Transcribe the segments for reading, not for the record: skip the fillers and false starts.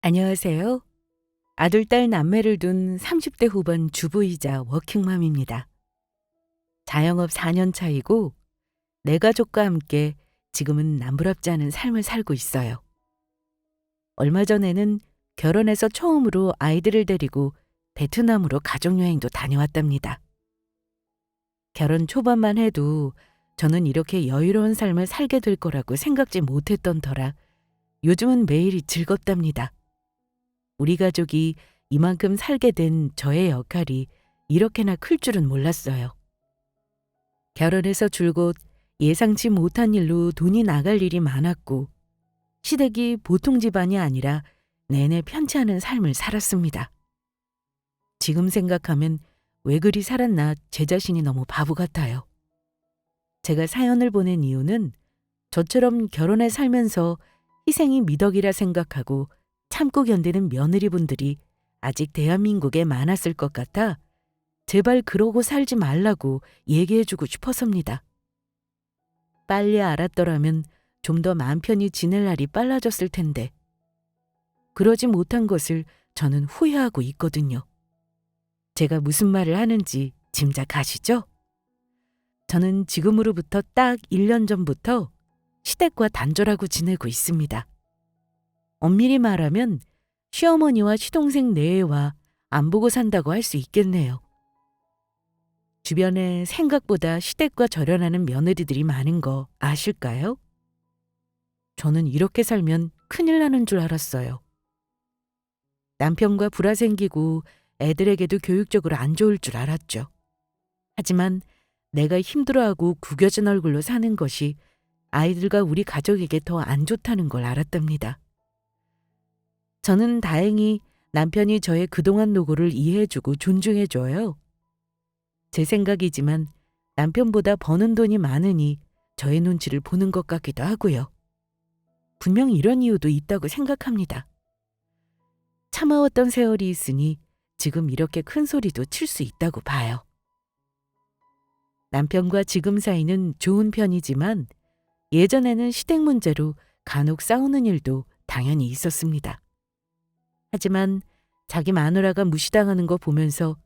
안녕하세요. 아들, 딸, 남매를 둔 30대 후반 주부이자 워킹맘입니다. 자영업 4년 차이고 내 가족과 함께 지금은 남부럽지 않은 삶을 살고 있어요. 얼마 전에는 결혼해서 처음으로 아이들을 데리고 베트남으로 가족여행도 다녀왔답니다. 결혼 초반만 해도 저는 이렇게 여유로운 삶을 살게 될 거라고 생각지 못했던 터라 요즘은 매일이 즐겁답니다. 우리 가족이 이만큼 살게 된 저의 역할이 이렇게나 클 줄은 몰랐어요. 결혼해서 줄곧 예상치 못한 일로 돈이 나갈 일이 많았고 시댁이 보통 집안이 아니라 내내 편치 않은 삶을 살았습니다. 지금 생각하면 왜 그리 살았나 제 자신이 너무 바보 같아요. 제가 사연을 보낸 이유는 저처럼 결혼해 살면서 희생이 미덕이라 생각하고 참고 견디는 며느리분들이 아직 대한민국에 많았을 것 같아 제발 그러고 살지 말라고 얘기해주고 싶어서입니다. 빨리 알았더라면 좀 더 마음 편히 지낼 날이 빨라졌을 텐데 그러지 못한 것을 저는 후회하고 있거든요. 제가 무슨 말을 하는지 짐작하시죠? 저는 지금으로부터 딱 1년 전부터 시댁과 단절하고 지내고 있습니다. 엄밀히 말하면 시어머니와 시동생 내외와 안 보고 산다고 할 수 있겠네요. 주변에 생각보다 시댁과 절연하는 며느리들이 많은 거 아실까요? 저는 이렇게 살면 큰일 나는 줄 알았어요. 남편과 불화 생기고 애들에게도 교육적으로 안 좋을 줄 알았죠. 하지만 내가 힘들어하고 구겨진 얼굴로 사는 것이 아이들과 우리 가족에게 더 안 좋다는 걸 알았답니다. 저는 다행히 남편이 저의 그동안 노고를 이해해주고 존중해줘요. 제 생각이지만 남편보다 버는 돈이 많으니 저의 눈치를 보는 것 같기도 하고요. 분명 이런 이유도 있다고 생각합니다. 참아왔던 세월이 있으니 지금 이렇게 큰 소리도 칠 수 있다고 봐요. 남편과 지금 사이는 좋은 편이지만 예전에는 시댁 문제로 간혹 싸우는 일도 당연히 있었습니다. 하지만 자기 마누라가 무시당하는 거 보면서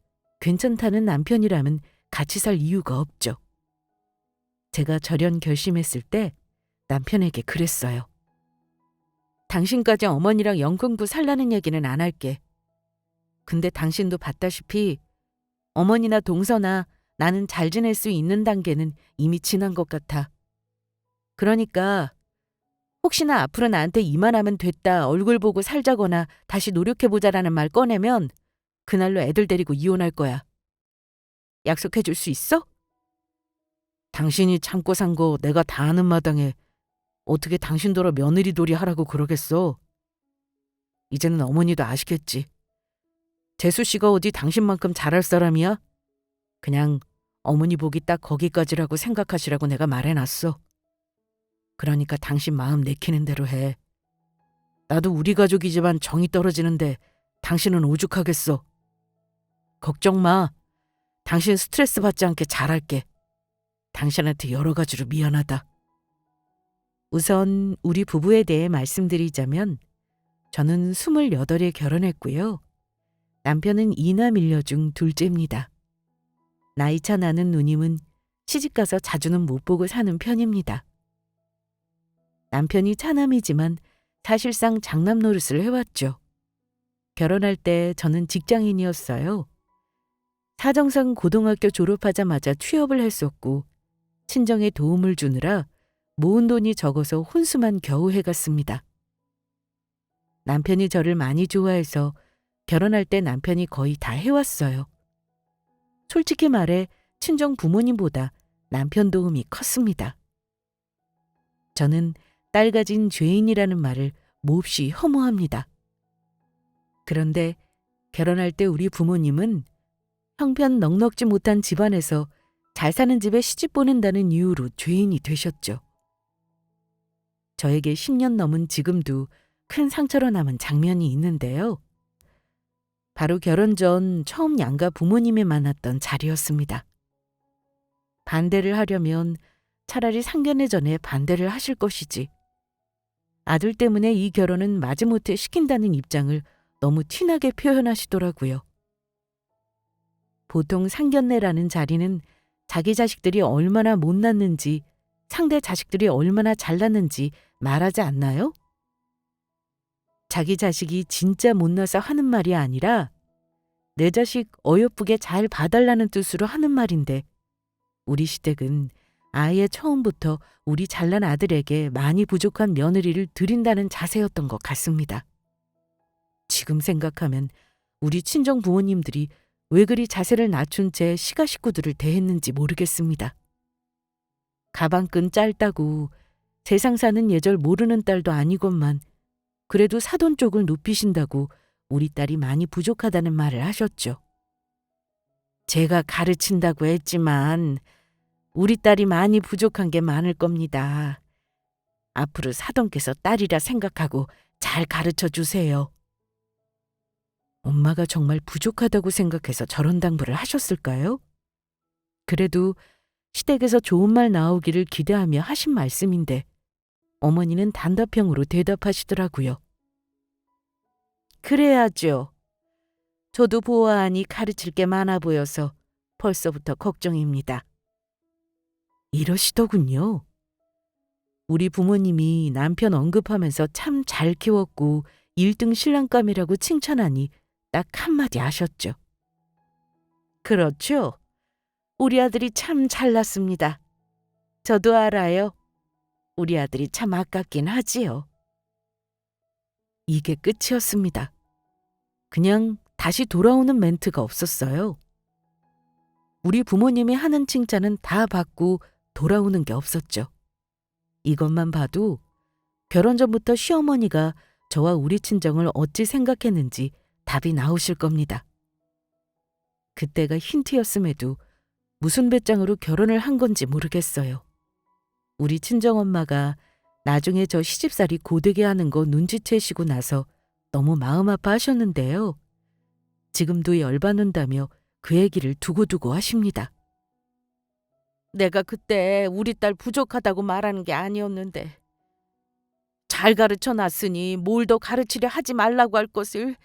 괜찮다는 남편이라면 같이 살 이유가 없죠. 제가 절연 결심했을 때 남편에게 그랬어요. 당신까지 어머니랑 영등포 살라는 얘기는 안 할게. 근데 당신도 봤다시피 어머니나 동서나 나는 잘 지낼 수 있는 단계는 이미 지난 것 같아. 그러니까 혹시나 앞으로 나한테 이만하면 됐다 얼굴 보고 살자거나 다시 노력해보자라는 말 꺼내면 그날로 애들 데리고 이혼할 거야. 약속해 줄 수 있어? 당신이 참고 산 거 내가 다 아는 마당에 어떻게 당신더러 며느리돌이 하라고 그러겠어. 이제는 어머니도 아시겠지. 재수 씨가 어디 당신만큼 잘할 사람이야? 그냥 어머니 복이 딱 거기까지라고 생각하시라고 내가 말해놨어. 그러니까 당신 마음 내키는 대로 해. 나도 우리 가족이지만 정이 떨어지는데 당신은 오죽하겠어. 걱정 마. 당신 스트레스 받지 않게 잘할게. 당신한테 여러 가지로 미안하다. 우선 우리 부부에 대해 말씀드리자면 저는 28에 결혼했고요. 남편은 이남 일녀 중 둘째입니다. 나이차 나는 누님은 시집가서 자주는 못 보고 사는 편입니다. 남편이 차남이지만 사실상 장남 노릇을 해왔죠. 결혼할 때 저는 직장인이었어요. 사정상 고등학교 졸업하자마자 취업을 했었고 친정에 도움을 주느라 모은 돈이 적어서 혼수만 겨우 해갔습니다. 남편이 저를 많이 좋아해서 결혼할 때 남편이 거의 다 해왔어요. 솔직히 말해 친정 부모님보다 남편 도움이 컸습니다. 저는 딸 가진 죄인이라는 말을 몹시 혐오합니다. 그런데 결혼할 때 우리 부모님은 형편 넉넉지 못한 집안에서 잘 사는 집에 시집 보낸다는 이유로 죄인이 되셨죠. 저에게 10년 넘은 지금도 큰 상처로 남은 장면이 있는데요. 바로 결혼 전 처음 양가 부모님이 만났던 자리였습니다. 반대를 하려면 차라리 상견례 전에 반대를 하실 것이지. 아들 때문에 이 결혼은 마지못해 시킨다는 입장을 너무 티나게 표현하시더라고요. 보통 상견례라는 자리는 자기 자식들이 얼마나 못났는지, 상대 자식들이 얼마나 잘났는지 말하지 않나요? 자기 자식이 진짜 못나서 하는 말이 아니라 내 자식 어여쁘게 잘 봐달라는 뜻으로 하는 말인데, 우리 시댁은 아예 처음부터 우리 잘난 아들에게 많이 부족한 며느리를 드린다는 자세였던 것 같습니다. 지금 생각하면 우리 친정 부모님들이 왜 그리 자세를 낮춘 채 시가 식구들을 대했는지 모르겠습니다. 가방끈 짧다고 세상 사는 예절 모르는 딸도 아니건만 그래도 사돈 쪽을 높이신다고 우리 딸이 많이 부족하다는 말을 하셨죠. 제가 가르친다고 했지만 우리 딸이 많이 부족한 게 많을 겁니다. 앞으로 사돈께서 딸이라 생각하고 잘 가르쳐 주세요. 엄마가 정말 부족하다고 생각해서 저런 당부를 하셨을까요? 그래도 시댁에서 좋은 말 나오기를 기대하며 하신 말씀인데 어머니는 단답형으로 대답하시더라고요. 그래야죠. 저도 보아하니 가르칠 게 많아 보여서 벌써부터 걱정입니다. 이러시더군요. 우리 부모님이 남편 언급하면서 참 잘 키웠고 1등 신랑감이라고 칭찬하니 딱 한마디 하셨죠. 그렇죠. 우리 아들이 참 잘났습니다. 저도 알아요. 우리 아들이 참 아깝긴 하지요. 이게 끝이었습니다. 그냥 다시 돌아오는 멘트가 없었어요. 우리 부모님이 하는 칭찬은 다 받고 돌아오는 게 없었죠. 이것만 봐도 결혼 전부터 시어머니가 저와 우리 친정을 어찌 생각했는지 답이 나오실 겁니다. 그때가 힌트였음에도 무슨 배짱으로 결혼을 한 건지 모르겠어요. 우리 친정엄마가 나중에 저 시집살이 고되게 하는 거 눈치채시고 나서 너무 마음 아파하셨는데요. 지금도 열받는다며 그 얘기를 두고두고 하십니다. 내가 그때 우리 딸 부족하다고 말하는 게 아니었는데 잘 가르쳐놨으니 뭘 더 가르치려 하지 말라고 할 것을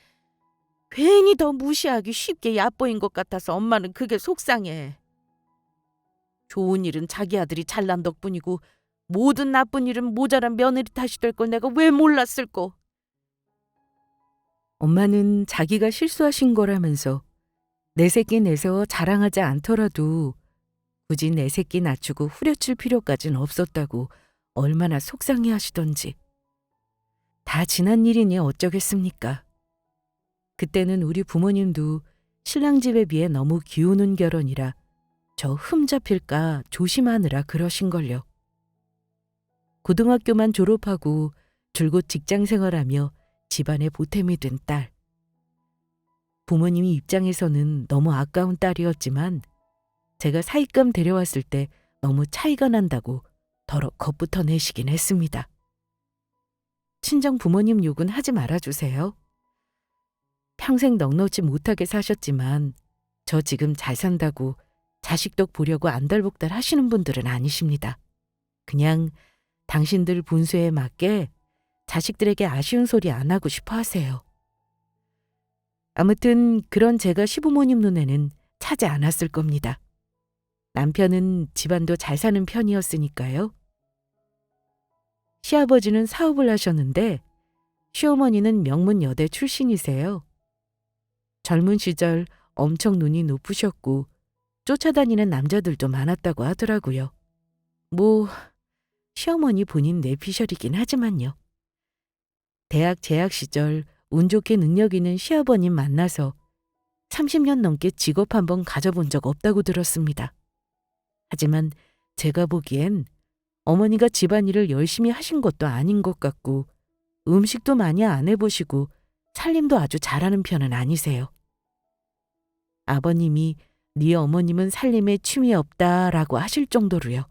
괜히 더 무시하기 쉽게 얕보인 것 같아서 엄마는 그게 속상해. 좋은 일은 자기 아들이 잘난 덕분이고 모든 나쁜 일은 모자란 며느리 탓이 될 걸 내가 왜 몰랐을꼬. 엄마는 자기가 실수하신 거라면서 내 새끼 내세워 자랑하지 않더라도 굳이 내 새끼 낮추고 후려칠 필요까진 없었다고 얼마나 속상해 하시던지. 다 지난 일이니 어쩌겠습니까. 그때는 우리 부모님도 신랑 집에 비해 너무 기우는 결혼이라 저 흠잡힐까 조심하느라 그러신걸요. 고등학교만 졸업하고 줄곧 직장 생활하며 집안의 보탬이 된 딸. 부모님이 입장에서는 너무 아까운 딸이었지만 제가 사익감 데려왔을 때 너무 차이가 난다고 더러 겁부터 내시긴 했습니다. 친정 부모님 욕은 하지 말아주세요. 평생 넉넉지 못하게 사셨지만 저 지금 잘 산다고 자식 덕 보려고 안달복달 하시는 분들은 아니십니다. 그냥 당신들 분수에 맞게 자식들에게 아쉬운 소리 안 하고 싶어 하세요. 아무튼 그런 제가 시부모님 눈에는 차지 않았을 겁니다. 남편은 집안도 잘 사는 편이었으니까요. 시아버지는 사업을 하셨는데 시어머니는 명문 여대 출신이세요. 젊은 시절 엄청 눈이 높으셨고 쫓아다니는 남자들도 많았다고 하더라고요. 뭐 시어머니 본인 뇌피셜이긴 하지만요. 대학 재학 시절 운 좋게 능력 있는 시아버님 만나서 30년 넘게 직업 한번 가져본 적 없다고 들었습니다. 하지만 제가 보기엔 어머니가 집안일을 열심히 하신 것도 아닌 것 같고 음식도 많이 안 해보시고 살림도 아주 잘하는 편은 아니세요. 아버님이 네 어머님은 살림에 취미 없다라고 하실 정도로요.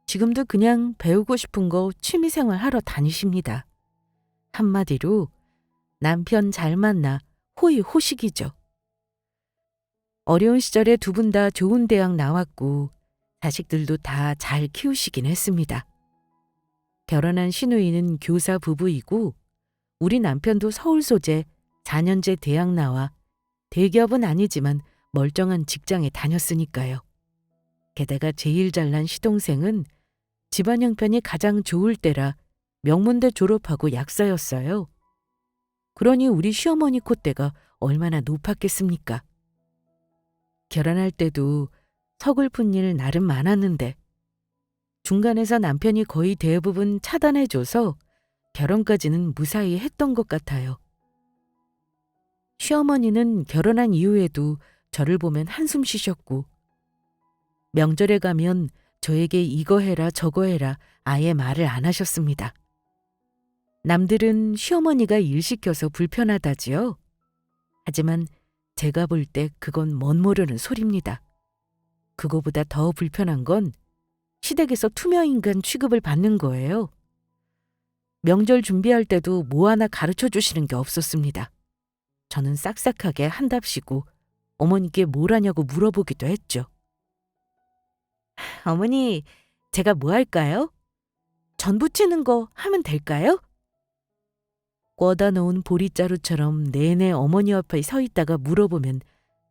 지금도 그냥 배우고 싶은 거 취미생활 하러 다니십니다. 한마디로 남편 잘 만나 호의호식이죠. 어려운 시절에 두 분 다 좋은 대학 나왔고 자식들도 다 잘 키우시긴 했습니다. 결혼한 시누이는 교사 부부이고 우리 남편도 서울 소재 4년제 대학 나와 대기업은 아니지만 멀쩡한 직장에 다녔으니까요. 게다가 제일 잘난 시동생은 집안 형편이 가장 좋을 때라 명문대 졸업하고 약사였어요. 그러니 우리 시어머니 콧대가 얼마나 높았겠습니까? 결혼할 때도 서글픈 일 나름 많았는데 중간에서 남편이 거의 대부분 차단해줘서 결혼까지는 무사히 했던 것 같아요. 시어머니는 결혼한 이후에도 저를 보면 한숨 쉬셨고 명절에 가면 저에게 이거 해라 저거 해라 아예 말을 안 하셨습니다. 남들은 시어머니가 일 시켜서 불편하다지요. 하지만 제가 볼 때 그건 멋 모르는 소리입니다. 그거보다 더 불편한 건 시댁에서 투명인간 취급을 받는 거예요. 명절 준비할 때도 뭐 하나 가르쳐 주시는 게 없었습니다. 저는 싹싹하게 한답시고 어머니께 뭘 하냐고 물어보기도 했죠. 어머니, 제가 뭐 할까요? 전 부치는 거 하면 될까요? 꿔다 놓은 보리자루처럼 내내 어머니 옆에 서 있다가 물어보면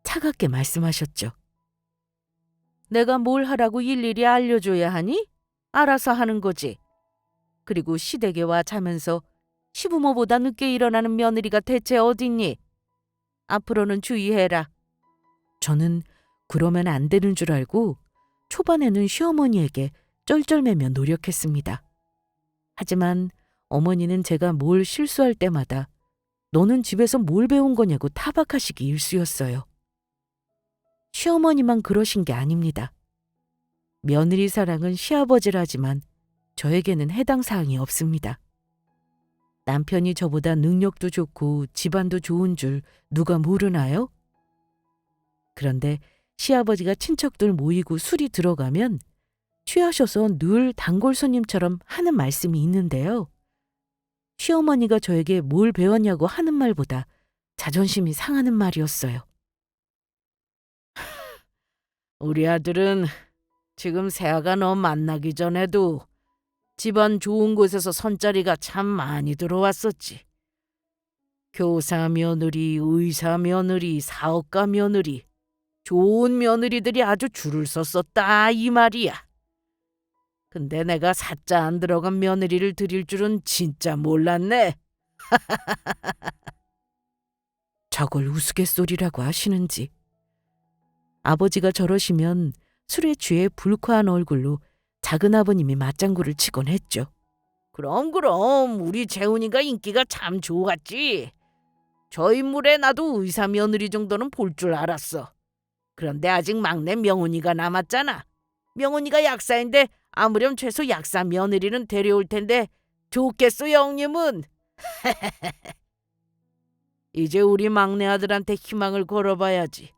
차갑게 말씀하셨죠. 내가 뭘 하라고 일일이 알려줘야 하니? 알아서 하는 거지. 그리고 시댁에 와 자면서 시부모보다 늦게 일어나는 며느리가 대체 어딨니? 앞으로는 주의해라. 저는 그러면 안 되는 줄 알고 초반에는 시어머니에게 쩔쩔매며 노력했습니다. 하지만 어머니는 제가 뭘 실수할 때마다 너는 집에서 뭘 배운 거냐고 타박하시기 일쑤였어요. 시어머니만 그러신 게 아닙니다. 며느리 사랑은 시아버지라지만 저에게는 해당 사항이 없습니다. 남편이 저보다 능력도 좋고 집안도 좋은 줄 누가 모르나요? 그런데 시아버지가 친척들 모이고 술이 들어가면 취하셔서 늘 단골 손님처럼 하는 말씀이 있는데요. 시어머니가 저에게 뭘 배웠냐고 하는 말보다 자존심이 상하는 말이었어요. 우리 아들은 지금 새아가 너 만나기 전에도 집안 좋은 곳에서 선자리가 참 많이 들어왔었지. 교사 며느리, 의사 며느리, 사업가 며느리, 좋은 며느리들이 아주 줄을 섰었다 이 말이야. 근데 내가 사자 안 들어간 며느리를 드릴 줄은 진짜 몰랐네. 저걸 우스갯소리라고 하시는지. 아버지가 저러시면 술에 취해 불쾌한 얼굴로 작은아버님이 맞장구를 치곤 했죠. 그럼 우리 재훈이가 인기가 참 좋았지. 저 인물에 나도 의사 며느리 정도는 볼 줄 알았어. 그런데 아직 막내 명훈이가 남았잖아. 명훈이가 약사인데 아무렴 최소 약사 며느리는 데려올 텐데 좋겠어 형님은. 이제 우리 막내 아들한테 희망을 걸어봐야지.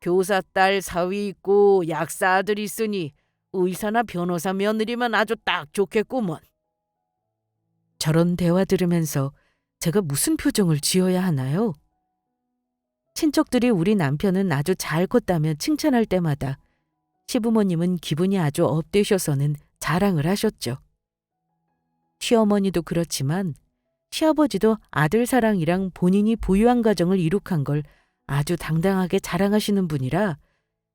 교사 딸 사위 있고 약사 아들 있으니 의사나 변호사 며느리면 아주 딱 좋겠구먼. 저런 대화 들으면서 제가 무슨 표정을 지어야 하나요? 친척들이 우리 남편은 아주 잘 컸다며 칭찬할 때마다 시부모님은 기분이 아주 업되셔서는 자랑을 하셨죠. 시어머니도 그렇지만 시아버지도 아들 사랑이랑 본인이 부유한 가정을 이룩한 걸 아주 당당하게 자랑하시는 분이라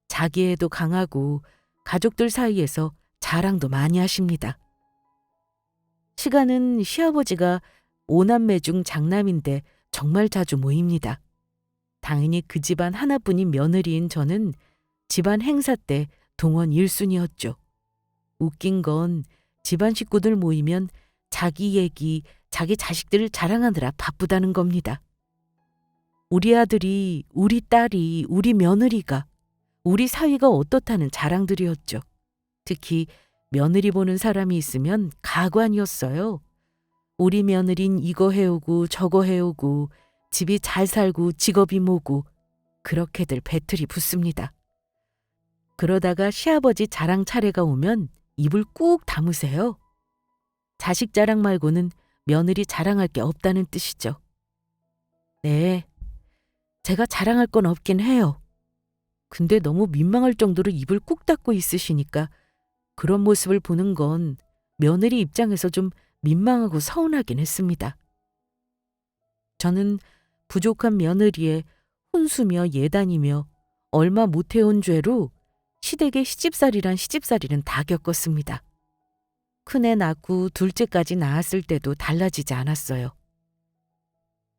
자기애도 강하고 가족들 사이에서 자랑도 많이 하십니다. 시간은 시아버지가 5남매 중 장남인데 정말 자주 모입니다. 당연히 그 집안 하나뿐인 며느리인 저는 집안 행사 때 동원 1순위였죠. 웃긴 건 집안 식구들 모이면 자기 얘기, 자기 자식들을 자랑하느라 바쁘다는 겁니다. 우리 아들이, 우리 딸이, 우리 며느리가, 우리 사위가 어떻다는 자랑들이었죠. 특히 며느리 보는 사람이 있으면 가관이었어요. 우리 며느린 이거 해오고 저거 해오고 집이 잘 살고 직업이 뭐고 그렇게들 배틀이 붙습니다. 그러다가 시아버지 자랑 차례가 오면 입을 꾹 다무세요. 자식 자랑 말고는 며느리 자랑할 게 없다는 뜻이죠. 네, 제가 자랑할 건 없긴 해요. 근데 너무 민망할 정도로 입을 꾹 닫고 있으시니까 그런 모습을 보는 건 며느리 입장에서 좀 민망하고 서운하긴 했습니다. 저는 부족한 며느리에 혼수며 예단이며 얼마 못해온 죄로 시댁의 시집살이란 시집살이는 다 겪었습니다. 큰애 낳고 둘째까지 낳았을 때도 달라지지 않았어요.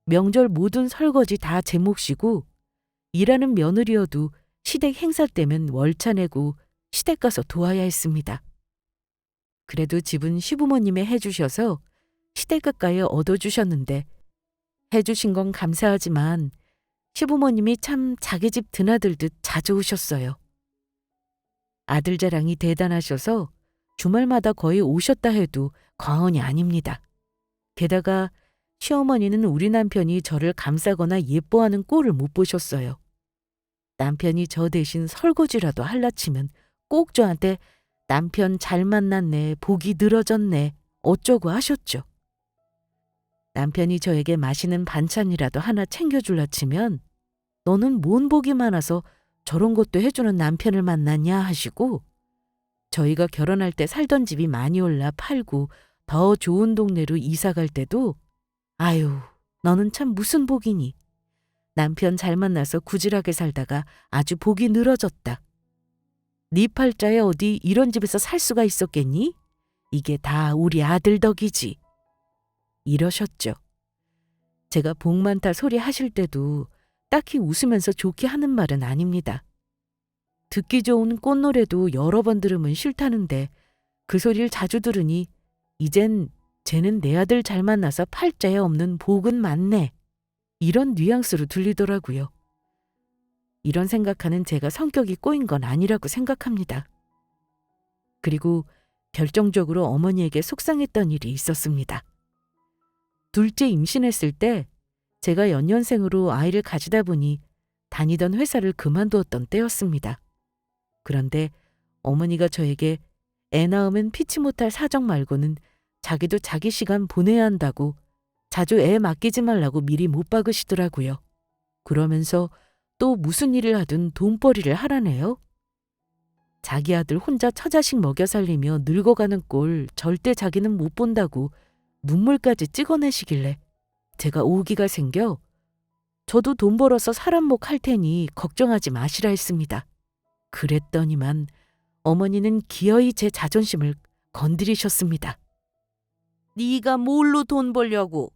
명절 모든 설거지 다 제 몫이고 일하는 며느리여도 시댁 행사 때면 월차 내고 시댁 가서 도와야 했습니다. 그래도 집은 시부모님이 해주셔서 시댁 가까이 얻어주셨는데 해주신 건 감사하지만 시부모님이 참 자기 집 드나들듯 자주 오셨어요. 아들 자랑이 대단하셔서 주말마다 거의 오셨다 해도 과언이 아닙니다. 게다가 시어머니는 우리 남편이 저를 감싸거나 예뻐하는 꼴을 못 보셨어요. 남편이 저 대신 설거지라도 할라치면 꼭 저한테 남편 잘 만났네, 복이 늘어졌네, 어쩌고 하셨죠. 남편이 저에게 맛있는 반찬이라도 하나 챙겨줄라 치면 너는 뭔 복이 많아서 저런 것도 해주는 남편을 만났냐 하시고 저희가 결혼할 때 살던 집이 많이 올라 팔고 더 좋은 동네로 이사 갈 때도 아유, 너는 참 무슨 복이니. 남편 잘 만나서 구질하게 살다가 아주 복이 늘어졌다. 네 팔자에 어디 이런 집에서 살 수가 있었겠니? 이게 다 우리 아들 덕이지. 이러셨죠. 제가 복 많다 소리 하실 때도 딱히 웃으면서 좋게 하는 말은 아닙니다. 듣기 좋은 꽃노래도 여러 번 들으면 싫다는데 그 소리를 자주 들으니 이젠 쟤는 내 아들 잘 만나서 팔자에 없는 복은 많네. 이런 뉘앙스로 들리더라고요. 이런 생각하는 제가 성격이 꼬인 건 아니라고 생각합니다. 그리고 결정적으로 어머니에게 속상했던 일이 있었습니다. 둘째 임신했을 때 제가 연년생으로 아이를 가지다 보니 다니던 회사를 그만두었던 때였습니다. 그런데 어머니가 저에게 애 낳으면 피치 못할 사정 말고는 자기도 자기 시간 보내야 한다고 자주 애 맡기지 말라고 미리 못 박으시더라고요. 그러면서 또 무슨 일을 하든 돈벌이를 하라네요. 자기 아들 혼자 처자식 먹여 살리며 늙어가는 꼴 절대 자기는 못 본다고 눈물까지 찍어내시길래 제가 오기가 생겨 저도 돈 벌어서 사람 목 할 테니 걱정하지 마시라 했습니다. 그랬더니만 어머니는 기어이 제 자존심을 건드리셨습니다. 네가 뭘로 돈 벌려고?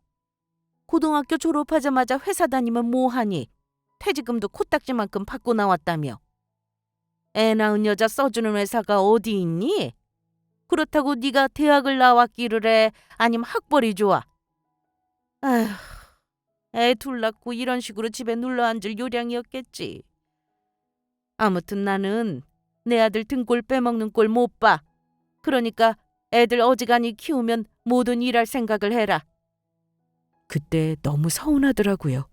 고등학교 졸업하자마자 회사 다니면 뭐하니? 퇴직금도 코딱지만큼 받고 나왔다며. 애 낳은 여자 써주는 회사가 어디 있니? 그렇다고 네가 대학을 나왔기를 해? 아니면 학벌이 좋아? 아휴, 애 둘 낳고 이런 식으로 집에 눌러앉을 요량이었겠지. 아무튼 나는 내 아들 등골 빼먹는 꼴 못 봐. 그러니까 애들 어지간히 키우면 뭐든 일할 생각을 해라. 그때 너무 서운하더라고요.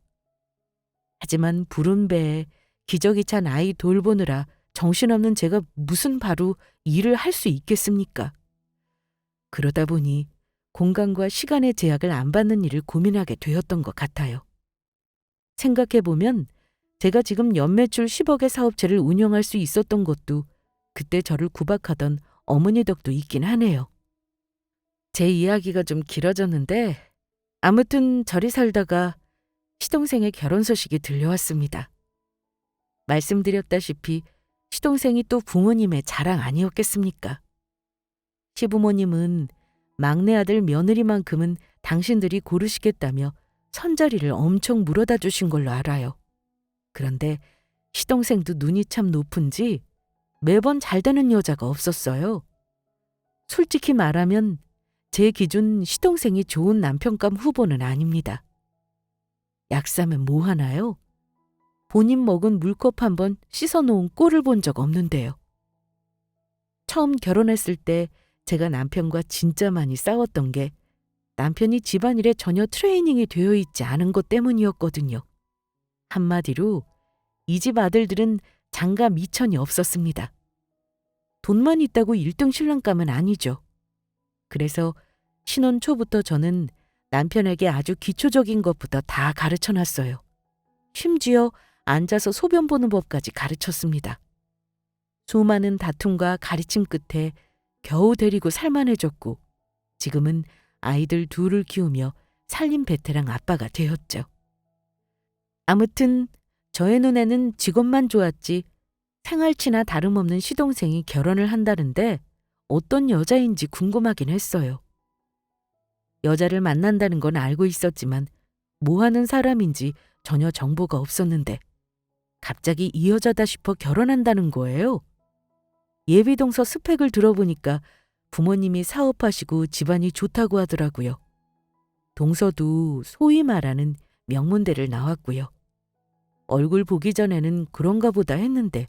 하지만 부른 배에 기저귀 찬 아이 돌보느라 정신없는 제가 무슨 바로 일을 할 수 있겠습니까? 그러다 보니 공간과 시간의 제약을 안 받는 일을 고민하게 되었던 것 같아요. 생각해보면 제가 지금 연매출 10억의 사업체를 운영할 수 있었던 것도 그때 저를 구박하던 어머니 덕도 있긴 하네요. 제 이야기가 좀 길어졌는데 아무튼 저리 살다가 시동생의 결혼 소식이 들려왔습니다. 말씀드렸다시피 시동생이 또 부모님의 자랑 아니었겠습니까? 시부모님은 막내 아들 며느리만큼은 당신들이 고르시겠다며 선자리를 엄청 물어다 주신 걸로 알아요. 그런데 시동생도 눈이 참 높은지 매번 잘 되는 여자가 없었어요. 솔직히 말하면 제 기준 시동생이 좋은 남편감 후보는 아닙니다. 약 사면 뭐 하나요? 본인 먹은 물컵 한번 씻어놓은 꼴을 본 적 없는데요. 처음 결혼했을 때 제가 남편과 진짜 많이 싸웠던 게 남편이 집안일에 전혀 트레이닝이 되어 있지 않은 것 때문이었거든요. 한마디로 이 집 아들들은 장가 미천이 없었습니다. 돈만 있다고 1등 신랑감은 아니죠. 그래서 신혼 초부터 저는 남편에게 아주 기초적인 것부터 다 가르쳐놨어요. 심지어 앉아서 소변 보는 법까지 가르쳤습니다. 수많은 다툼과 가르침 끝에 겨우 데리고 살만해졌고 지금은 아이들 둘을 키우며 살림 베테랑 아빠가 되었죠. 아무튼 저의 눈에는 직업만 좋았지 생활치나 다름없는 시동생이 결혼을 한다는데 어떤 여자인지 궁금하긴 했어요. 여자를 만난다는 건 알고 있었지만 뭐 하는 사람인지 전혀 정보가 없었는데 갑자기 이 여자다 싶어 결혼한다는 거예요. 예비동서 스펙을 들어보니까 부모님이 사업하시고 집안이 좋다고 하더라고요. 동서도 소위 말하는 명문대를 나왔고요. 얼굴 보기 전에는 그런가 보다 했는데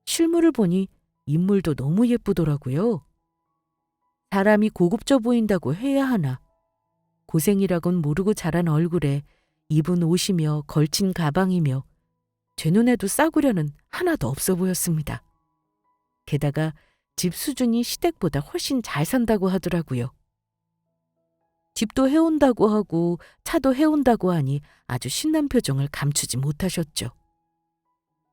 실물을 보니 인물도 너무 예쁘더라고요. 사람이 고급져 보인다고 해야 하나. 고생이라곤 모르고 자란 얼굴에 입은 옷이며 걸친 가방이며 제 눈에도 싸구려는 하나도 없어 보였습니다. 게다가 집 수준이 시댁보다 훨씬 잘 산다고 하더라고요. 집도 해온다고 하고 차도 해온다고 하니 아주 신난 표정을 감추지 못하셨죠.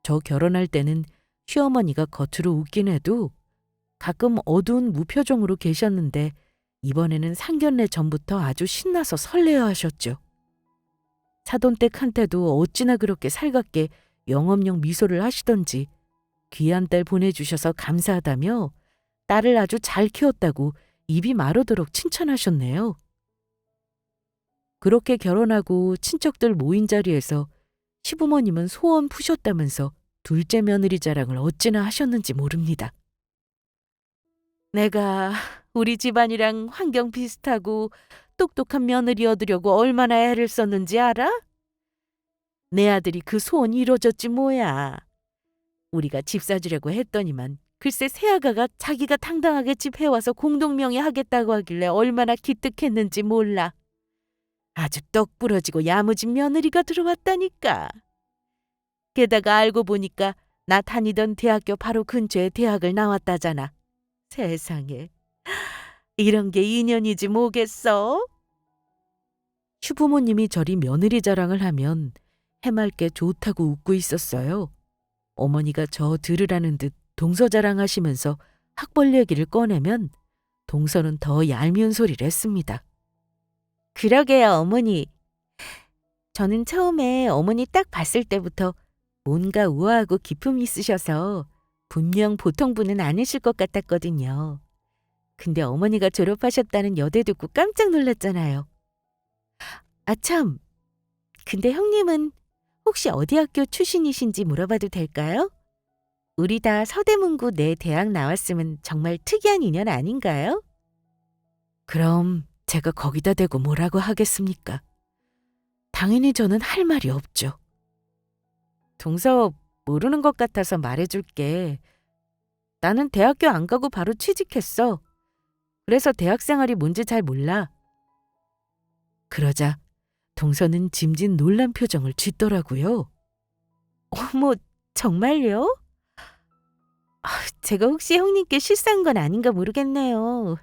저 결혼할 때는 시어머니가 겉으로 웃긴 해도 가끔 어두운 무표정으로 계셨는데 이번에는 상견례 전부터 아주 신나서 설레어 하셨죠. 사돈댁한테도 어찌나 그렇게 살갑게 영업용 미소를 하시던지 귀한 딸 보내주셔서 감사하다며 딸을 아주 잘 키웠다고 입이 마르도록 칭찬하셨네요. 그렇게 결혼하고 친척들 모인 자리에서 시부모님은 소원 푸셨다면서 둘째 며느리 자랑을 어찌나 하셨는지 모릅니다. 내가 우리 집안이랑 환경 비슷하고 똑똑한 며느리 얻으려고 얼마나 애를 썼는지 알아? 내 아들이 그 소원이 이루어졌지 뭐야. 우리가 집 사주려고 했더니만 글쎄 새아가가 자기가 당당하게 집 해와서 공동명의 하겠다고 하길래 얼마나 기특했는지 몰라. 아주 떡 부러지고 야무진 며느리가 들어왔다니까. 게다가 알고 보니까 나 다니던 대학교 바로 근처에 대학을 나왔다잖아. 세상에. 이런 게 인연이지 뭐겠어? 시부모님이 저리 며느리 자랑을 하면 해맑게 좋다고 웃고 있었어요. 어머니가 저 들으라는 듯 동서 자랑하시면서 학벌 얘기를 꺼내면 동서는 더 얄미운 소리를 했습니다. 그러게요, 어머니. 저는 처음에 어머니 딱 봤을 때부터 뭔가 우아하고 기품이 있으셔서 분명 보통 분은 아니실 것 같았거든요. 근데 어머니가 졸업하셨다는 여대 듣고 깜짝 놀랐잖아요. 아 참, 근데 형님은 혹시 어디 학교 출신이신지 물어봐도 될까요? 우리 다 서대문구 내 대학 나왔으면 정말 특이한 인연 아닌가요? 그럼 제가 거기다 대고 뭐라고 하겠습니까? 당연히 저는 할 말이 없죠. 동서 모르는 것 같아서 말해줄게. 나는 대학교 안 가고 바로 취직했어. 그래서 대학 생활이 뭔지 잘 몰라. 그러자 동서는 짐진 놀란 표정을 짓더라고요. 어머, 정말요? 제가 혹시 형님께 실수한 건 아닌가 모르겠네요.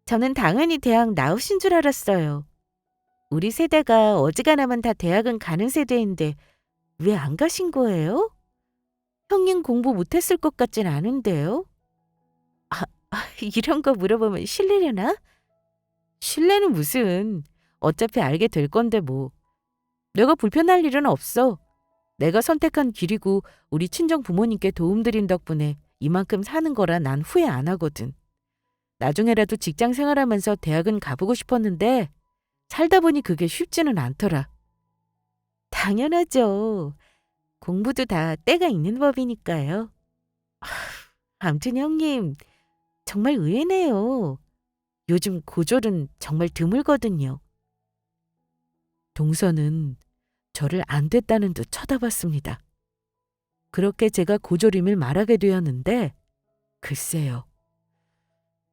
저는 당연히 대학 나오신 줄 알았어요. 우리 세대가 어지간하면 다 대학은 가는 세대인데 왜 안 가신 거예요? 형님 공부 못했을 것 같진 않은데요. 이런 거 물어보면 실례려나? 실례는 무슨. 어차피 알게 될 건데 뭐. 내가 불편할 일은 없어. 내가 선택한 길이고 우리 친정 부모님께 도움드린 덕분에 이만큼 사는 거라 난 후회 안 하거든. 나중에라도 직장 생활하면서 대학은 가보고 싶었는데 살다 보니 그게 쉽지는 않더라. 당연하죠. 공부도 다 때가 있는 법이니까요. 암튼 형님, 정말 의외네요. 요즘 고졸은 정말 드물거든요. 동서는 저를 안 됐다는 듯 쳐다봤습니다. 그렇게 제가 고졸임을 말하게 되었는데 글쎄요.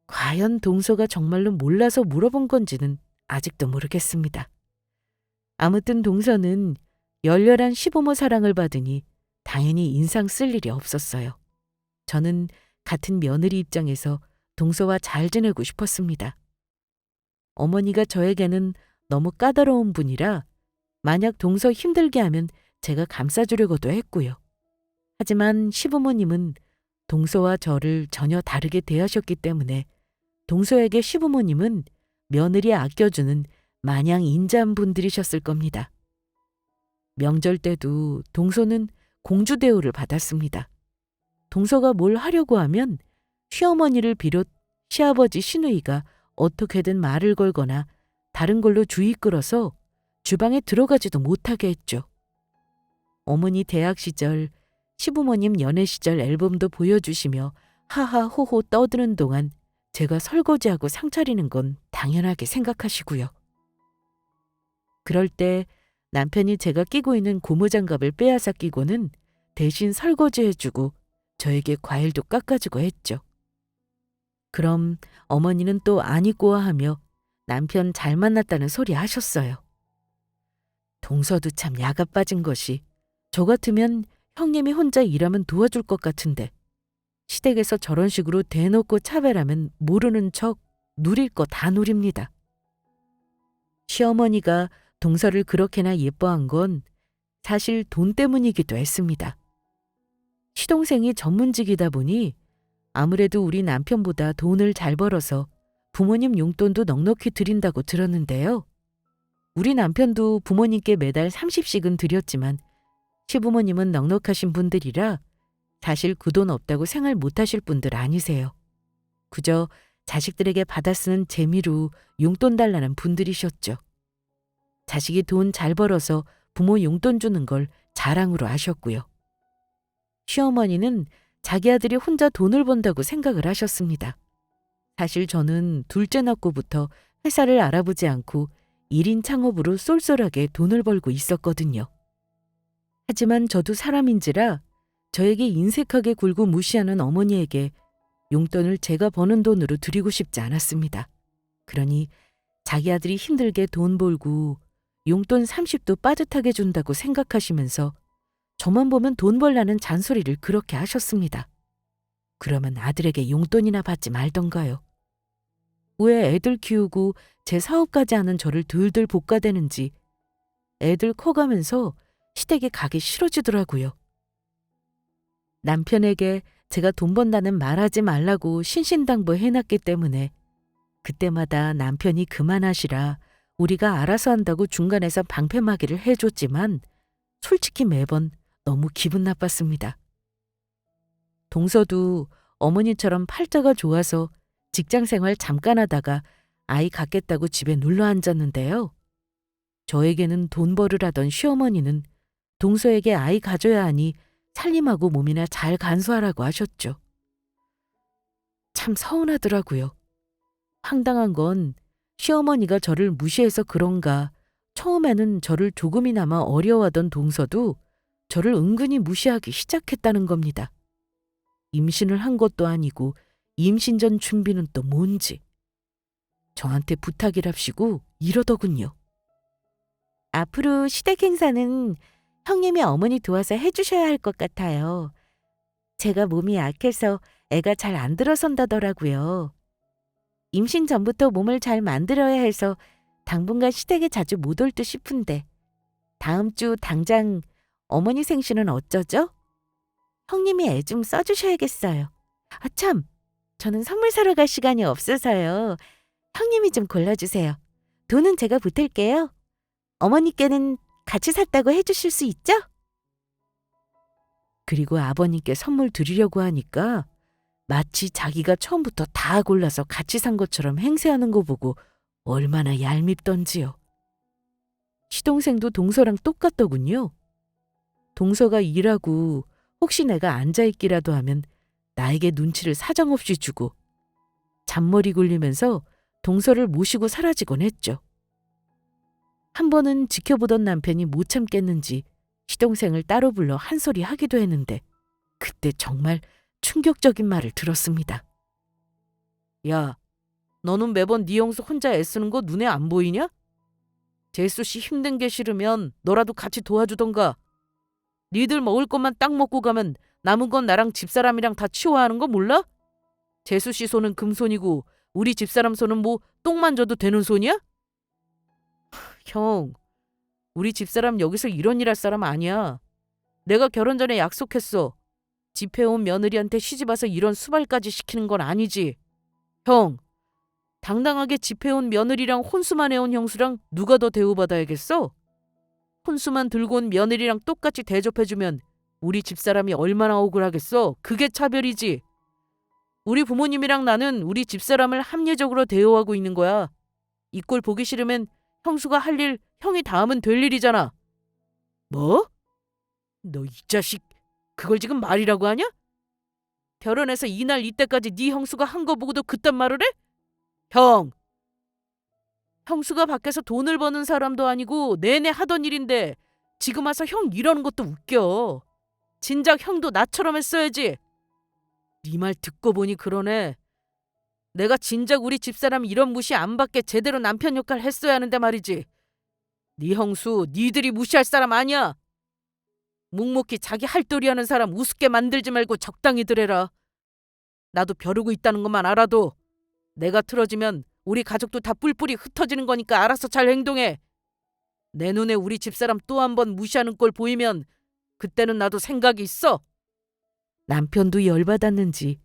과연 동서가 정말로 몰라서 물어본 건지는 아직도 모르겠습니다. 아무튼 동서는 열렬한 시부모 사랑을 받으니 당연히 인상 쓸 일이 없었어요. 저는 같은 며느리 입장에서 동서와 잘 지내고 싶었습니다. 어머니가 저에게는 너무 까다로운 분이라 만약 동서 힘들게 하면 제가 감싸주려고도 했고요. 하지만 시부모님은 동서와 저를 전혀 다르게 대하셨기 때문에 동서에게 시부모님은 며느리 아껴주는 마냥 인자한 분들이셨을 겁니다. 명절 때도 동서는 공주 대우를 받았습니다. 동서가 뭘 하려고 하면 시어머니를 비롯 시아버지 시누이가 어떻게든 말을 걸거나 다른 걸로 주의 끌어서 주방에 들어가지도 못하게 했죠. 어머니 대학 시절, 시부모님 연애 시절 앨범도 보여주시며 하하호호 떠드는 동안 제가 설거지하고 상 차리는 건 당연하게 생각하시고요. 그럴 때 남편이 제가 끼고 있는 고무장갑을 빼앗아 끼고는 대신 설거지해주고 저에게 과일도 깎아주고 했죠. 그럼 어머니는 또 안 입고 와 하며 남편 잘 만났다는 소리 하셨어요. 동서도 참 야가 빠진 것이 저 같으면 형님이 혼자 일하면 도와줄 것 같은데 시댁에서 저런 식으로 대놓고 차별하면 모르는 척 누릴 거 다 누립니다. 시어머니가 동서를 그렇게나 예뻐한 건 사실 돈 때문이기도 했습니다. 시동생이 전문직이다 보니 아무래도 우리 남편보다 돈을 잘 벌어서 부모님 용돈도 넉넉히 드린다고 들었는데요. 우리 남편도 부모님께 매달 30씩은 드렸지만 시부모님은 넉넉하신 분들이라 사실 그 돈 없다고 생활 못하실 분들 아니세요. 그저 자식들에게 받아 쓰는 재미로 용돈 달라는 분들이셨죠. 자식이 돈 잘 벌어서 부모 용돈 주는 걸 자랑으로 하셨고요. 시어머니는 자기 아들이 혼자 돈을 번다고 생각을 하셨습니다. 사실 저는 둘째 낳고부터 회사를 알아보지 않고 1인 창업으로 쏠쏠하게 돈을 벌고 있었거든요. 하지만 저도 사람인지라 저에게 인색하게 굴고 무시하는 어머니에게 용돈을 제가 버는 돈으로 드리고 싶지 않았습니다. 그러니 자기 아들이 힘들게 돈 벌고 용돈 30도 빠듯하게 준다고 생각하시면서 저만 보면 돈 벌라는 잔소리를 그렇게 하셨습니다. 그러면 아들에게 용돈이나 받지 말던가요. 왜 애들 키우고 제 사업까지 하는 저를 들들 볶아대는지 애들 커가면서 시댁에 가기 싫어지더라고요. 남편에게 제가 돈 번다는 말하지 말라고 신신당부해놨기 때문에 그때마다 남편이 그만하시라 우리가 알아서 한다고 중간에서 방패막이를 해줬지만 솔직히 매번 너무 기분 나빴습니다. 동서도 어머니처럼 팔자가 좋아서 직장생활 잠깐 하다가 아이 갖겠다고 집에 눌러 앉았는데요. 저에게는 돈 벌으라던 시어머니는 동서에게 아이 가져야 하니 살림하고 몸이나 잘 간수하라고 하셨죠. 참 서운하더라고요. 황당한 건 시어머니가 저를 무시해서 그런가 처음에는 저를 조금이나마 어려워하던 동서도 저를 은근히 무시하기 시작했다는 겁니다. 임신을 한 것도 아니고 임신 전 준비는 또 뭔지. 저한테 부탁이랍시고 이러더군요. 앞으로 시댁 행사는 형님이 어머니 도와서 해주셔야 할 것 같아요. 제가 몸이 약해서 애가 잘 안 들어선다더라고요. 임신 전부터 몸을 잘 만들어야 해서 당분간 시댁에 자주 못 올 듯 싶은데 다음 주 당장 어머니 생신은 어쩌죠? 형님이 애 좀 써주셔야겠어요. 아 참, 저는 선물 사러 갈 시간이 없어서요. 형님이 좀 골라주세요. 돈은 제가 보탤게요. 어머니께는 같이 샀다고 해주실 수 있죠? 그리고 아버님께 선물 드리려고 하니까 마치 자기가 처음부터 다 골라서 같이 산 것처럼 행세하는 거 보고 얼마나 얄밉던지요. 시동생도 동서랑 똑같더군요. 동서가 일하고 혹시 내가 앉아있기라도 하면 나에게 눈치를 사정없이 주고 잔머리 굴리면서 동서를 모시고 사라지곤 했죠. 한 번은 지켜보던 남편이 못 참겠는지 시동생을 따로 불러 한 소리 하기도 했는데 그때 정말 충격적인 말을 들었습니다. 야, 너는 매번 네 형수 혼자 애쓰는 거 눈에 안 보이냐? 재수 씨 힘든 게 싫으면 너라도 같이 도와주던가. 니들 먹을 것만 딱 먹고 가면 남은 건 나랑 집사람이랑 다 치워하는 거 몰라? 재수 씨 손은 금손이고 우리 집사람 손은 뭐 똥만 줘도 되는 손이야? 형, 우리 집사람 여기서 이런 일 할 사람 아니야. 내가 결혼 전에 약속했어. 집해온 며느리한테 시집와서 이런 수발까지 시키는 건 아니지. 형, 당당하게 집해온 며느리랑 혼수만 해온 형수랑 누가 더 대우받아야겠어? 혼수만 들고 온 며느리랑 똑같이 대접해주면 우리 집사람이 얼마나 억울하겠어? 그게 차별이지. 우리 부모님이랑 나는 우리 집사람을 합리적으로 대우하고 있는 거야. 이 꼴 보기 싫으면 형수가 할 일 형이 다 하면 될 일이잖아. 뭐? 너 이 자식, 그걸 지금 말이라고 하냐? 결혼해서 이날 이때까지 네 형수가 한 거 보고도 그딴 말을 해? 형! 형수가 밖에서 돈을 버는 사람도 아니고 내내 하던 일인데 지금 와서 형 이러는 것도 웃겨. 진작 형도 나처럼 했어야지. 네 말 듣고 보니 그러네. 내가 진작 우리 집사람 이런 무시 안 받게 제대로 남편 역할 했어야 하는데 말이지. 네 형수 니들이 무시할 사람 아니야. 묵묵히 자기 할도리 하는 사람 우습게 만들지 말고 적당히 들해라. 나도 벼르고 있다는 것만 알아도 내가 틀어지면 우리 가족도 다 뿔뿔이 흩어지는 거니까 알아서 잘 행동해. 내 눈에 우리 집사람 또 한 번 무시하는 꼴 보이면 그때는 나도 생각이 있어. 남편도 열받았는지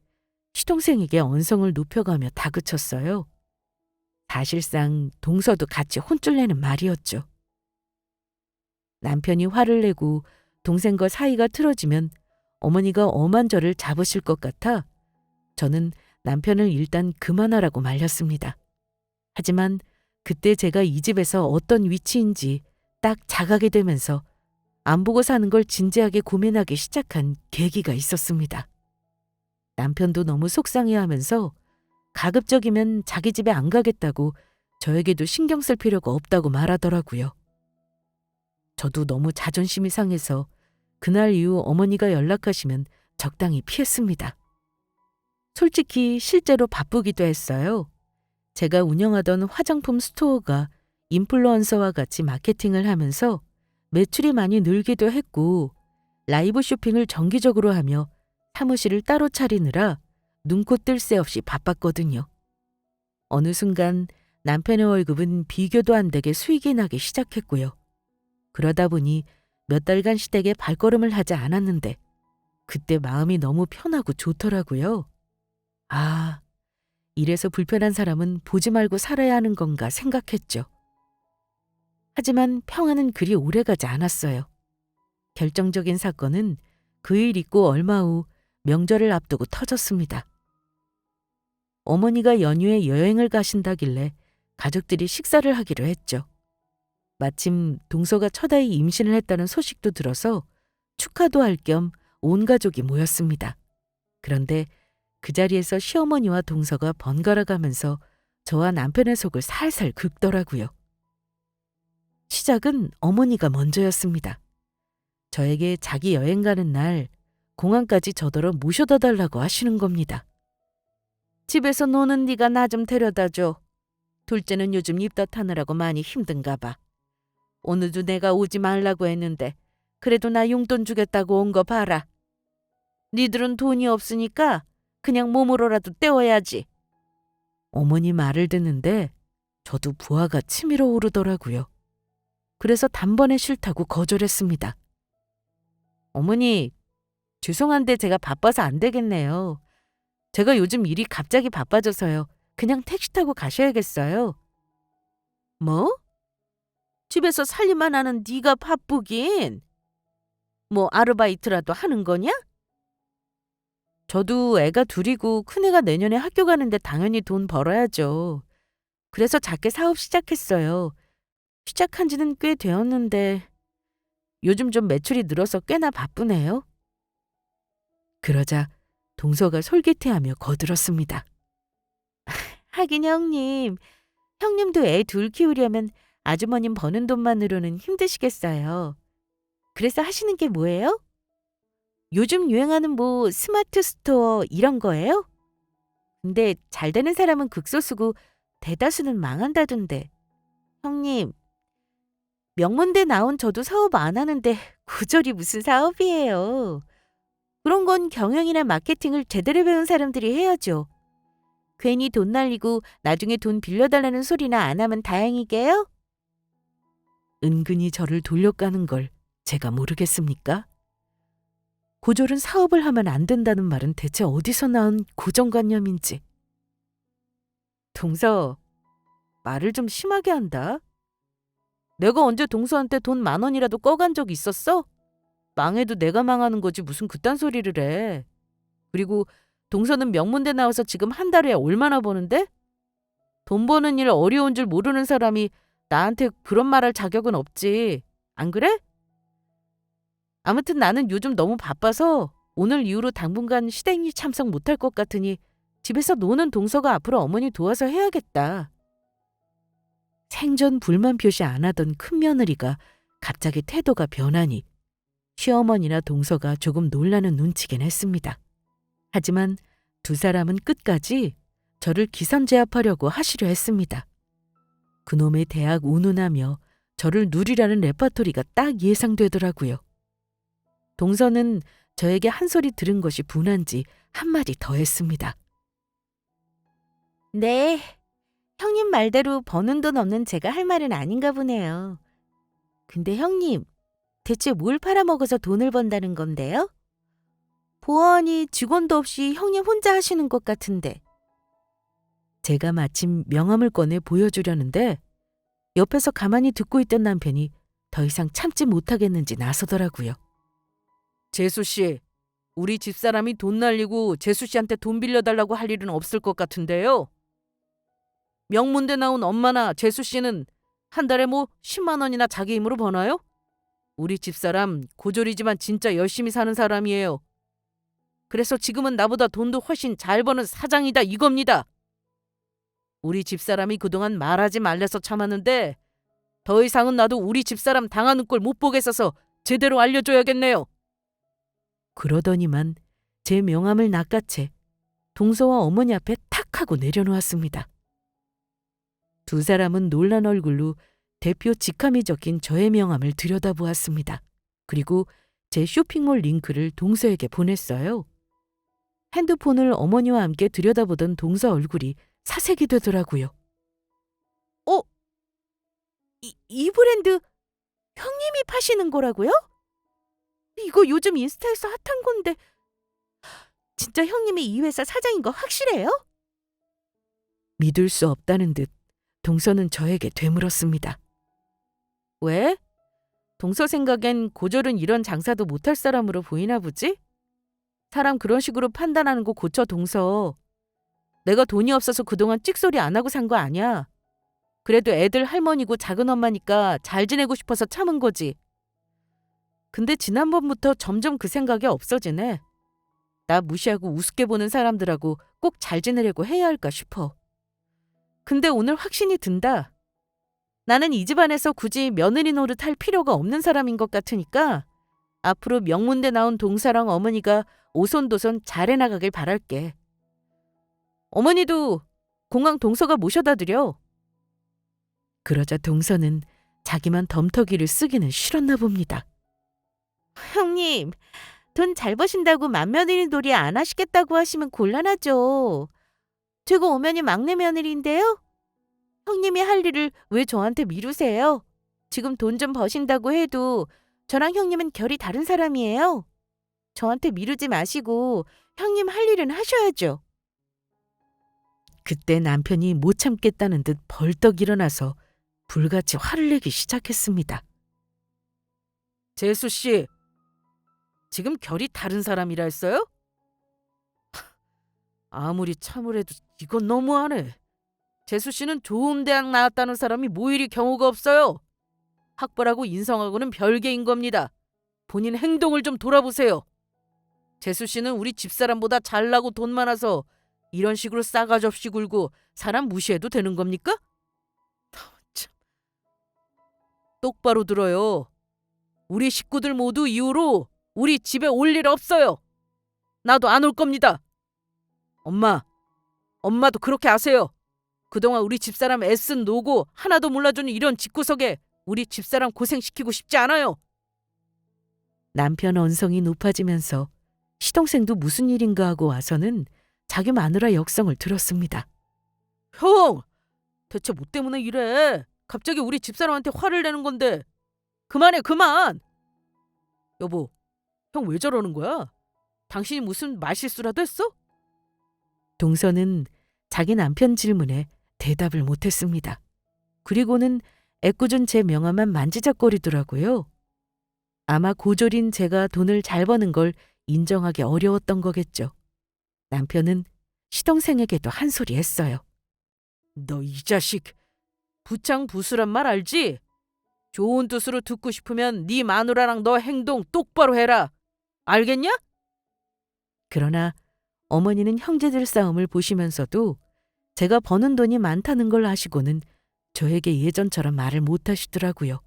시동생에게 언성을 높여가며 다그쳤어요. 사실상 동서도 같이 혼쭐 내는 말이었죠. 남편이 화를 내고 동생과 사이가 틀어지면 어머니가 엄한 저를 잡으실 것 같아 저는 남편을 일단 그만하라고 말렸습니다. 하지만 그때 제가 이 집에서 어떤 위치인지 딱 자각이 되면서 안 보고 사는 걸 진지하게 고민하기 시작한 계기가 있었습니다. 남편도 너무 속상해하면서 가급적이면 자기 집에 안 가겠다고 저에게도 신경 쓸 필요가 없다고 말하더라고요. 저도 너무 자존심이 상해서 그날 이후 어머니가 연락하시면 적당히 피했습니다. 솔직히 실제로 바쁘기도 했어요. 제가 운영하던 화장품 스토어가 인플루언서와 같이 마케팅을 하면서 매출이 많이 늘기도 했고 라이브 쇼핑을 정기적으로 하며 사무실을 따로 차리느라 눈코 뜰 새 없이 바빴거든요. 어느 순간 남편의 월급은 비교도 안 되게 수익이 나기 시작했고요. 그러다 보니 몇 달간 시댁에 발걸음을 하지 않았는데 그때 마음이 너무 편하고 좋더라고요. 아, 이래서 불편한 사람은 보지 말고 살아야 하는 건가 생각했죠. 하지만 평화는 그리 오래가지 않았어요. 결정적인 사건은 그 일 있고 얼마 후 명절을 앞두고 터졌습니다. 어머니가 연휴에 여행을 가신다길래 가족들이 식사를 하기로 했죠. 마침 동서가 첫 아이 임신을 했다는 소식도 들어서 축하도 할 겸 온 가족이 모였습니다. 그런데 그 자리에서 시어머니와 동서가 번갈아 가면서 저와 남편의 속을 살살 긁더라고요. 시작은 어머니가 먼저였습니다. 저에게 자기 여행 가는 날 공항까지 저더러 모셔다 달라고 하시는 겁니다. 집에서 노는 네가 나 좀 데려다 줘. 둘째는 요즘 입덧하느라고 많이 힘든가 봐. 오늘도 내가 오지 말라고 했는데 그래도 나 용돈 주겠다고 온 거 봐라. 니들은 돈이 없으니까 그냥 몸으로라도 때워야지. 어머니 말을 듣는데 저도 부하가 치밀어 오르더라고요. 그래서 단번에 싫다고 거절했습니다. 어머니, 죄송한데 제가 바빠서 안 되겠네요. 제가 요즘 일이 갑자기 바빠져서요. 그냥 택시 타고 가셔야겠어요. 뭐? 집에서 살림만 하는 네가 바쁘긴. 뭐 아르바이트라도 하는 거냐? 저도 애가 둘이고 큰애가 내년에 학교 가는데 당연히 돈 벌어야죠. 그래서 작게 사업 시작했어요. 시작한 지는 꽤 되었는데 요즘 좀 매출이 늘어서 꽤나 바쁘네요. 그러자 동서가 솔깃해하며 거들었습니다. 하긴 형님, 형님도 애 둘 키우려면 아주머님 버는 돈만으로는 힘드시겠어요. 그래서 하시는 게 뭐예요? 요즘 유행하는 뭐 스마트 스토어 이런 거예요? 근데 잘 되는 사람은 극소수고 대다수는 망한다던데. 형님, 명문대 나온 저도 사업 안 하는데 고졸이 무슨 사업이에요. 그런 건 경영이나 마케팅을 제대로 배운 사람들이 해야죠. 괜히 돈 날리고 나중에 돈 빌려달라는 소리나 안 하면 다행이게요? 은근히 저를 돌려까는 걸 제가 모르겠습니까? 고졸은 사업을 하면 안 된다는 말은 대체 어디서 나온 고정관념인지. 동서, 말을 좀 심하게 한다. 내가 언제 동서한테 돈 10,000원이라도 꺼간 적 있었어? 망해도 내가 망하는 거지 무슨 그딴 소리를 해. 그리고 동서는 명문대 나와서 지금 한 달에 얼마나 버는데? 돈 버는 일 어려운 줄 모르는 사람이 나한테 그런 말할 자격은 없지. 안 그래? 아무튼 나는 요즘 너무 바빠서 오늘 이후로 당분간 시댁일 참석 못할 것 같으니 집에서 노는 동서가 앞으로 어머니 도와서 해야겠다. 생전 불만 표시 안 하던 큰며느리가 갑자기 태도가 변하니 시어머니나 동서가 조금 놀라는 눈치긴 했습니다. 하지만 두 사람은 끝까지 저를 기선제압하려고 하시려 했습니다. 그놈의 대학 운운하며 저를 누리라는 레파토리가 딱 예상되더라고요. 동서는 저에게 한 소리 들은 것이 분한지 한마디 더 했습니다. 네, 형님 말대로 버는 돈 없는 제가 할 말은 아닌가 보네요. 근데 형님, 대체 뭘 팔아먹어서 돈을 번다는 건데요? 보아하니 직원도 없이 형님 혼자 하시는 것 같은데. 제가 마침 명함을 꺼내 보여주려는데 옆에서 가만히 듣고 있던 남편이 더 이상 참지 못하겠는지 나서더라고요. 재수 씨, 우리 집사람이 돈 날리고 재수 씨한테 돈 빌려달라고 할 일은 없을 것 같은데요. 명문대 나온 엄마나 재수 씨는 한 달에 뭐 10만 원이나 자기 힘으로 버나요? 우리 집사람 고졸이지만 진짜 열심히 사는 사람이에요. 그래서 지금은 나보다 돈도 훨씬 잘 버는 사장이다 이겁니다. 우리 집사람이 그동안 말하지 말래서 참았는데 더 이상은 나도 우리 집사람 당하는 꼴 못 보겠어서 제대로 알려줘야겠네요. 그러더니만 제 명함을 낚아채 동서와 어머니 앞에 탁 하고 내려놓았습니다. 두 사람은 놀란 얼굴로 대표 직함이 적힌 저의 명함을 들여다보았습니다. 그리고 제 쇼핑몰 링크를 동서에게 보냈어요. 핸드폰을 어머니와 함께 들여다보던 동서 얼굴이 사색이 되더라고요. 이 브랜드 형님이 파시는 거라고요? 이거 요즘 인스타에서 핫한 건데 진짜 형님이 이 회사 사장인 거 확실해요? 믿을 수 없다는 듯 동서는 저에게 되물었습니다. 왜? 동서 생각엔 고졸은 이런 장사도 못할 사람으로 보이나 보지? 사람 그런 식으로 판단하는 거 고쳐 동서. 내가 돈이 없어서 그동안 찍소리 안 하고 산 거 아니야. 그래도 애들 할머니고 작은 엄마니까 잘 지내고 싶어서 참은 거지. 근데 지난번부터 점점 그 생각이 없어지네. 나 무시하고 우습게 보는 사람들하고 꼭 잘 지내려고 해야 할까 싶어. 근데 오늘 확신이 든다. 나는 이 집안에서 굳이 며느리 노릇할 필요가 없는 사람인 것 같으니까 앞으로 명문대 나온 동서랑 어머니가 오손도손 잘해나가길 바랄게. 어머니도 공항 동서가 모셔다 드려. 그러자 동서는 자기만 덤터기를 쓰기는 싫었나 봅니다. 형님, 돈 잘 버신다고 맏며느리 놀이 안 하시겠다고 하시면 곤란하죠. 제가 오면이 막내 며느리인데요. 형님이 할 일을 왜 저한테 미루세요? 지금 돈 좀 버신다고 해도 저랑 형님은 결이 다른 사람이에요. 저한테 미루지 마시고 형님 할 일은 하셔야죠. 그때 남편이 못 참겠다는 듯 벌떡 일어나서 불같이 화를 내기 시작했습니다. 재수 씨, 지금 결이 다른 사람이라 했어요? 아무리 참으래도 이건 너무하네. 재수 씨는 좋은 대학 나왔다는 사람이 뭐 이리 경우가 없어요. 학벌하고 인성하고는 별개인 겁니다. 본인 행동을 좀 돌아보세요. 재수 씨는 우리 집사람보다 잘나고 돈 많아서 이런 식으로 싸가지 없이 굴고 사람 무시해도 되는 겁니까? 참. 똑바로 들어요. 우리 식구들 모두 이후로 우리 집에 올 일 없어요. 나도 안 올 겁니다. 엄마도 그렇게 아세요. 그동안 우리 집사람 애쓴 노고 하나도 몰라주는 이런 집구석에 우리 집사람 고생시키고 싶지 않아요. 남편 언성이 높아지면서 시동생도 무슨 일인가 하고 와서는 자기 마누라 역성을 들었습니다. 형! 대체 뭐 때문에 이래? 갑자기 우리 집사람한테 화를 내는 건데. 그만해, 그만! 여보, 형 왜 저러는 거야? 당신이 무슨 말실수라도 했어? 동서는 자기 남편 질문에 대답을 못했습니다. 그리고는 애꿎은 제 명함만 만지작거리더라고요. 아마 고졸인 제가 돈을 잘 버는 걸 인정하기 어려웠던 거겠죠. 남편은 시동생에게도 한 소리 했어요. 너 이 자식, 부창부수란 말 알지? 좋은 뜻으로 듣고 싶으면 네 마누라랑 너 행동 똑바로 해라. 알겠냐? 그러나 어머니는 형제들 싸움을 보시면서도 제가 버는 돈이 많다는 걸 아시고는 저에게 예전처럼 말을 못 하시더라고요.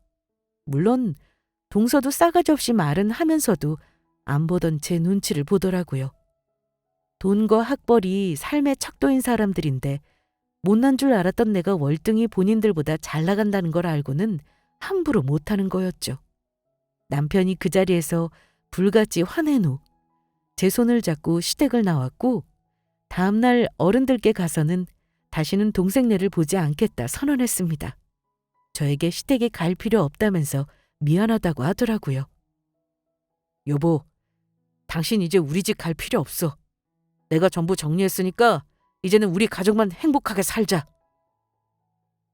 물론 동서도 싸가지 없이 말은 하면서도 안 보던 제 눈치를 보더라고요. 돈과 학벌이 삶의 척도인 사람들인데 못난 줄 알았던 내가 월등히 본인들보다 잘 나간다는 걸 알고는 함부로 못하는 거였죠. 남편이 그 자리에서 불같이 화낸 후 제 손을 잡고 시댁을 나왔고 다음날 어른들께 가서는 다시는 동생네를 보지 않겠다 선언했습니다. 저에게 시댁에 갈 필요 없다면서 미안하다고 하더라고요. 여보, 당신 이제 우리 집 갈 필요 없어. 내가 전부 정리했으니까 이제는 우리 가족만 행복하게 살자.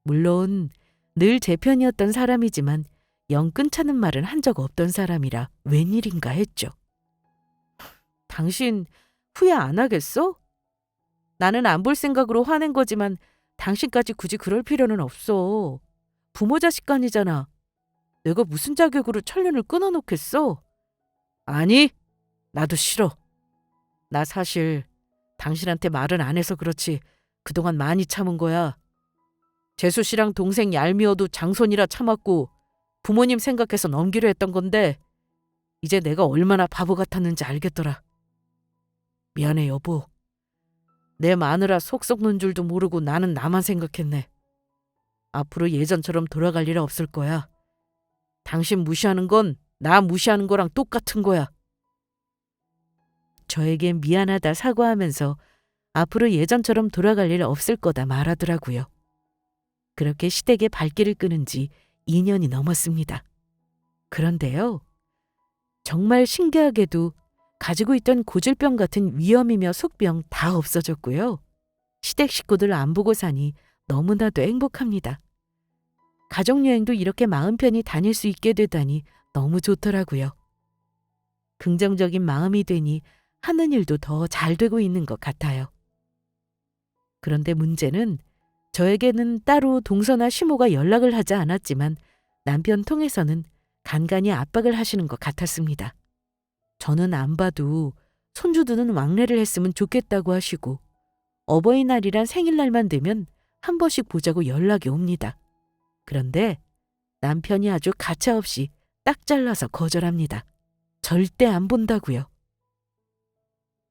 물론 늘 제 편이었던 사람이지만 영 끊자는 말은 한 적 없던 사람이라 웬일인가 했죠. 당신 후회 안 하겠어? 나는 안 볼 생각으로 화낸 거지만 당신까지 굳이 그럴 필요는 없어. 부모 자식 간이잖아. 내가 무슨 자격으로 천년을 끊어놓겠어? 아니, 나도 싫어. 나 사실 당신한테 말은 안 해서 그렇지 그동안 많이 참은 거야. 재수 씨랑 동생 얄미워도 장손이라 참았고 부모님 생각해서 넘기려 했던 건데 이제 내가 얼마나 바보 같았는지 알겠더라. 미안해 여보. 내 마누라 속 썩는 줄도 모르고 나는 나만 생각했네. 앞으로 예전처럼 돌아갈 일 없을 거야. 당신 무시하는 건 나 무시하는 거랑 똑같은 거야. 저에겐 미안하다 사과하면서 앞으로 예전처럼 돌아갈 일 없을 거다 말하더라고요. 그렇게 시댁의 발길을 끄는 지 2년이 넘었습니다. 그런데요. 정말 신기하게도 가지고 있던 고질병 같은 위염이며 속병 다 없어졌고요. 시댁 식구들 안 보고 사니 너무나도 행복합니다. 가족여행도 이렇게 마음 편히 다닐 수 있게 되다니 너무 좋더라고요. 긍정적인 마음이 되니 하는 일도 더 잘 되고 있는 것 같아요. 그런데 문제는 저에게는 따로 동서나 시모가 연락을 하지 않았지만 남편 통해서는 간간히 압박을 하시는 것 같았습니다. 저는 안 봐도 손주들은 왕래를 했으면 좋겠다고 하시고 어버이날이란 생일날만 되면 한 번씩 보자고 연락이 옵니다. 그런데 남편이 아주 가차없이 딱 잘라서 거절합니다. 절대 안 본다고요.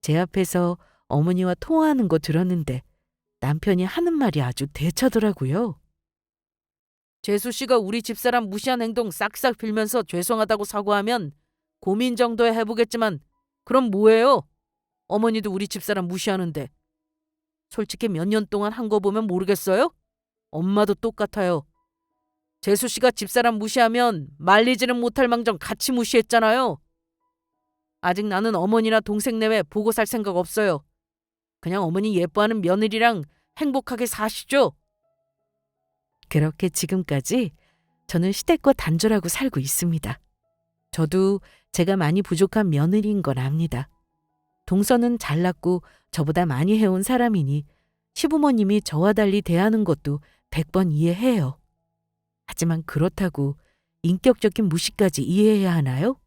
제 앞에서 어머니와 통화하는 거 들었는데 남편이 하는 말이 아주 대차더라고요. 재수 씨가 우리 집사람 무시한 행동 싹싹 빌면서 죄송하다고 사과하면 고민 정도야 해보겠지만 그럼 뭐예요? 어머니도 우리 집사람 무시하는데. 솔직히 몇 년 동안 한 거 보면 모르겠어요? 엄마도 똑같아요. 재수 씨가 집사람 무시하면 말리지는 못할 망정 같이 무시했잖아요. 아직 나는 어머니나 동생 내외 보고 살 생각 없어요. 그냥 어머니 예뻐하는 며느리랑 행복하게 사시죠. 그렇게 지금까지 저는 시댁과 단절하고 살고 있습니다. 저도 제가 많이 부족한 며느리인 건 압니다. 동서는 잘났고 저보다 많이 해온 사람이니 시부모님이 저와 달리 대하는 것도 100번 이해해요. 하지만 그렇다고 인격적인 무시까지 이해해야 하나요?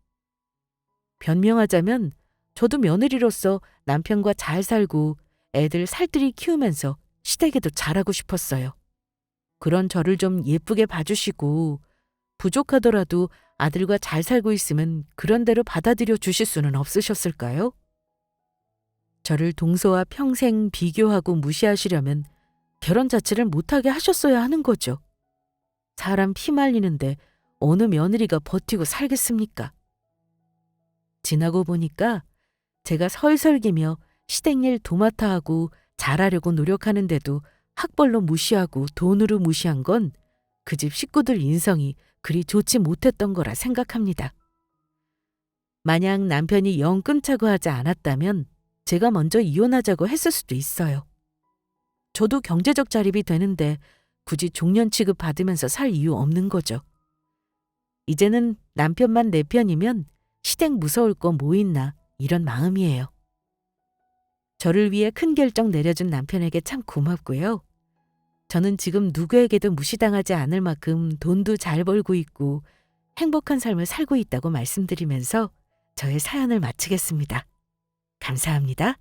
변명하자면 저도 며느리로서 남편과 잘 살고 애들 살뜰히 키우면서 시댁에도 잘하고 싶었어요. 그런 저를 좀 예쁘게 봐주시고 부족하더라도 아들과 잘 살고 있으면 그런 대로 받아들여 주실 수는 없으셨을까요? 저를 동서와 평생 비교하고 무시하시려면 결혼 자체를 못하게 하셨어야 하는 거죠. 사람 피 말리는데 어느 며느리가 버티고 살겠습니까? 지나고 보니까 제가 설설기며 시댁일 도맡아 하고 잘하려고 노력하는데도 학벌로 무시하고 돈으로 무시한 건 그 집 식구들 인성이 그리 좋지 못했던 거라 생각합니다. 만약 남편이 영 끊자고 하지 않았다면 제가 먼저 이혼하자고 했을 수도 있어요. 저도 경제적 자립이 되는데 굳이 종년 취급 받으면서 살 이유 없는 거죠. 이제는 남편만 내 편이면 시댁 무서울 거 뭐 있나 이런 마음이에요. 저를 위해 큰 결정 내려준 남편에게 참 고맙고요. 저는 지금 누구에게도 무시당하지 않을 만큼 돈도 잘 벌고 있고 행복한 삶을 살고 있다고 말씀드리면서 저의 사연을 마치겠습니다. 감사합니다.